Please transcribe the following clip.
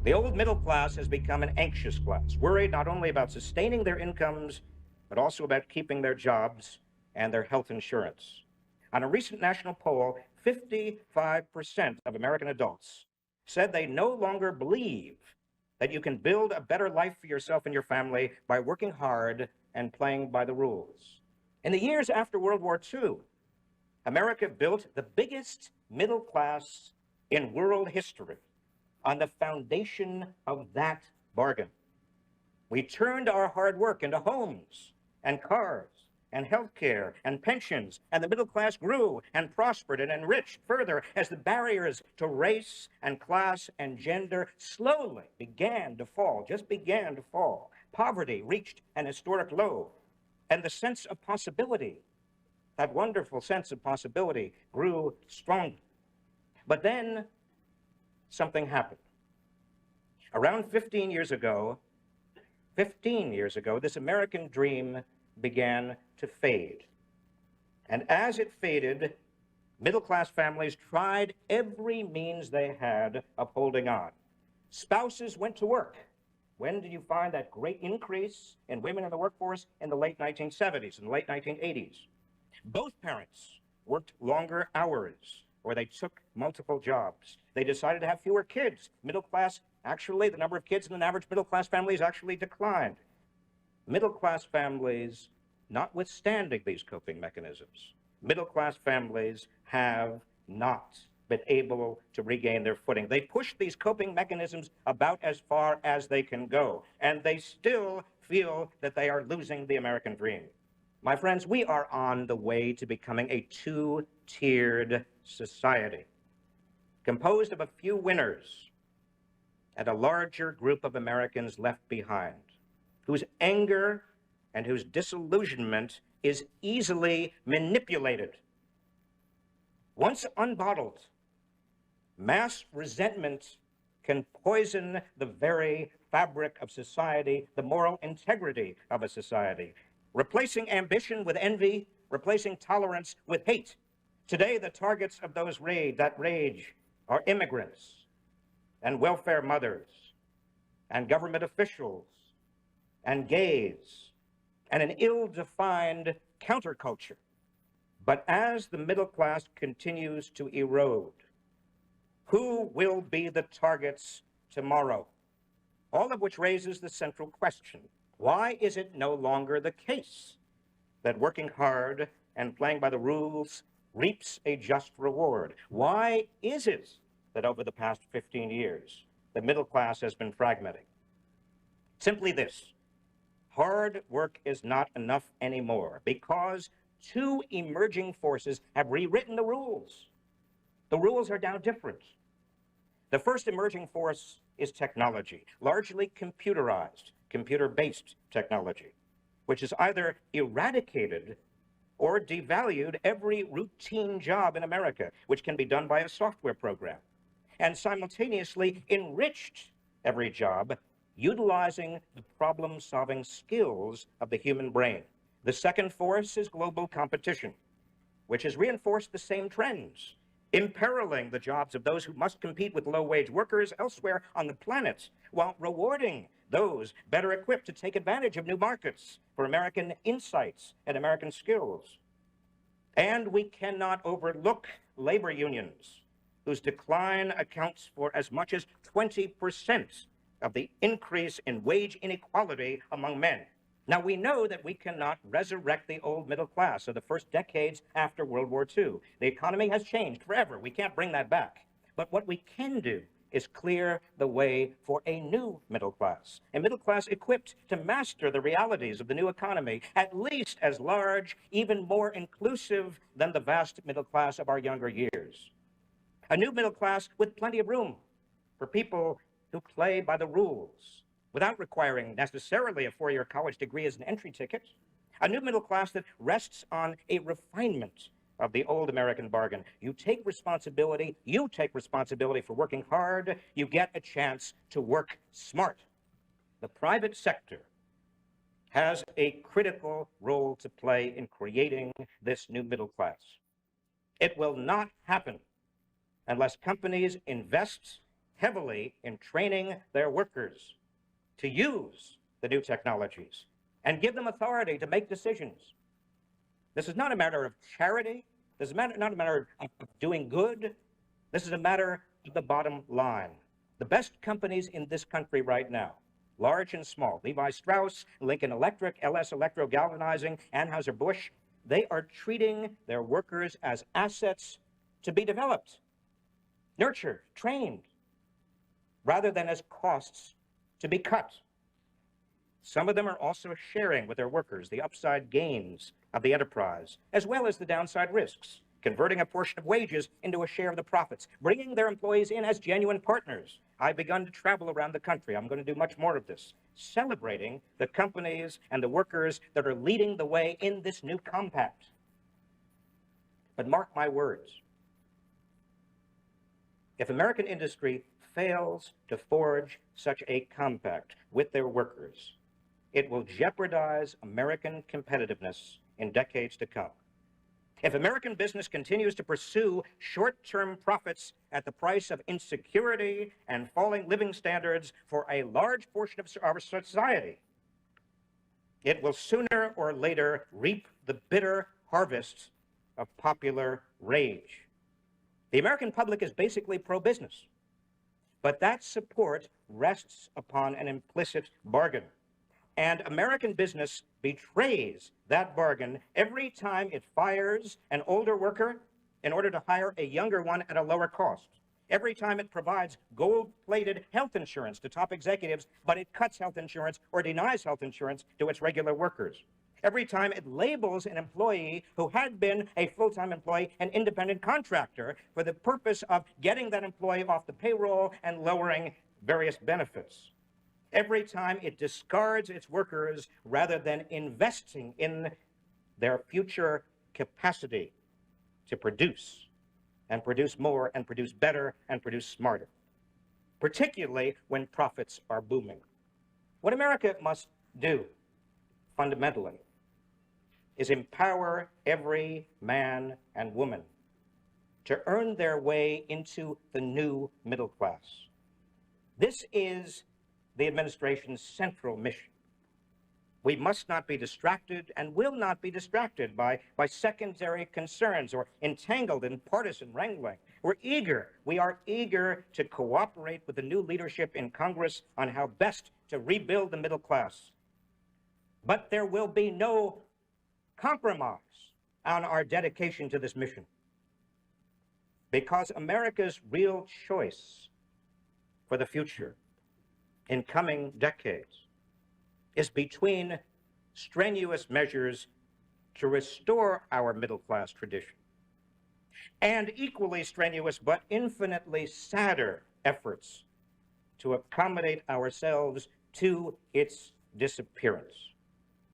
The old middle class has become an anxious class, worried not only about sustaining their incomes, but also about keeping their jobs and their health insurance. On a recent national poll, 55% of American adults said they no longer believe that you can build a better life for yourself and your family by working hard and playing by the rules. In the years after World War II, America built the biggest middle class in world history on the foundation of that bargain. We turned our hard work into homes and cars and health care and pensions, and the middle class grew and prospered and enriched further as the barriers to race and class and gender slowly began to fall, just began to fall. Poverty reached an historic low, and the sense of possibility, that wonderful sense of possibility, grew stronger. But then something happened. Around 15 years ago, this American dream began to fade. And as it faded, middle-class families tried every means they had of holding on. Spouses went to work. When did you find that great increase in women in the workforce? In the late 1970s, in the late 1980s. Both parents worked longer hours, or they took multiple jobs. They decided to have fewer kids. Middle class, actually, the number of kids in an average middle class family has actually declined. Middle class families, notwithstanding these coping mechanisms, middle class families have not been able to regain their footing. They push these coping mechanisms about as far as they can go, and they still feel that they are losing the American dream. My friends, we are on the way to becoming a two-tiered society, composed of a few winners and a larger group of Americans left behind, whose anger and whose disillusionment is easily manipulated. Once unbottled, mass resentment can poison the very fabric of society, the moral integrity of a society, replacing ambition with envy, replacing tolerance with hate. Today, the targets of that rage are immigrants and welfare mothers and government officials and gays and an ill-defined counterculture. But as the middle class continues to erode, who will be the targets tomorrow? All of which raises the central question: why is it no longer the case that working hard and playing by the rules reaps a just reward? Why is it that over the past 15 years, the middle class has been fragmenting? Simply this: hard work is not enough anymore because two emerging forces have rewritten the rules. The rules are now different. The first emerging force is technology, largely computerized, computer-based technology, which has either eradicated or devalued every routine job in America, which can be done by a software program, and simultaneously enriched every job utilizing the problem-solving skills of the human brain. The second force is global competition, which has reinforced the same trends, imperiling the jobs of those who must compete with low-wage workers elsewhere on the planet, while rewarding those better equipped to take advantage of new markets for American insights and American skills. And we cannot overlook labor unions, whose decline accounts for as much as 20% of the increase in wage inequality among men. Now, we know that we cannot resurrect the old middle class of the first decades after World War II. The economy has changed forever. We can't bring that back. But what we can do is clear the way for a new middle class, a middle class equipped to master the realities of the new economy, at least as large, even more inclusive than the vast middle class of our younger years. A new middle class with plenty of room for people who play by the rules, without requiring necessarily a four-year college degree as an entry ticket. A new middle class that rests on a refinement of the old American bargain. You take responsibility for working hard, you get a chance to work smart. The private sector has a critical role to play in creating this new middle class. It will not happen unless companies invest heavily in training their workers to use the new technologies and give them authority to make decisions. This is not a matter of charity. This is not a matter of doing good. This is a matter of the bottom line. The best companies in this country right now, large and small, Levi Strauss, Lincoln Electric, LS Electro Galvanizing, Anheuser-Busch, they are treating their workers as assets to be developed, nurtured, trained, rather than as costs to be cut. Some of them are also sharing with their workers the upside gains of the enterprise, as well as the downside risks, converting a portion of wages into a share of the profits, bringing their employees in as genuine partners. I've begun to travel around the country. I'm going to do much more of this, celebrating the companies and the workers that are leading the way in this new compact. But mark my words, if American industry fails to forge such a compact with their workers, it will jeopardize American competitiveness in decades to come. If American business continues to pursue short-term profits at the price of insecurity and falling living standards for a large portion of our society, it will sooner or later reap the bitter harvest of popular rage. The American public is basically pro-business, but that support rests upon an implicit bargain. And American business betrays that bargain every time it fires an older worker in order to hire a younger one at a lower cost. Every time it provides gold-plated health insurance to top executives, but it cuts health insurance or denies health insurance to its regular workers. Every time it labels an employee who had been a full-time employee an independent contractor for the purpose of getting that employee off the payroll and lowering various benefits. Every time it discards its workers rather than investing in their future capacity to produce, and produce more, and produce better, and produce smarter, particularly when profits are booming. What America must do, fundamentally, is empower every man and woman to earn their way into the new middle class. This is the administration's central mission. We must not be distracted and will not be distracted by secondary concerns or entangled in partisan wrangling. We are eager to cooperate with the new leadership in Congress on how best to rebuild the middle class. But there will be no compromise on our dedication to this mission, because America's real choice for the future in coming decades is between strenuous measures to restore our middle class tradition and equally strenuous but infinitely sadder efforts to accommodate ourselves to its disappearance.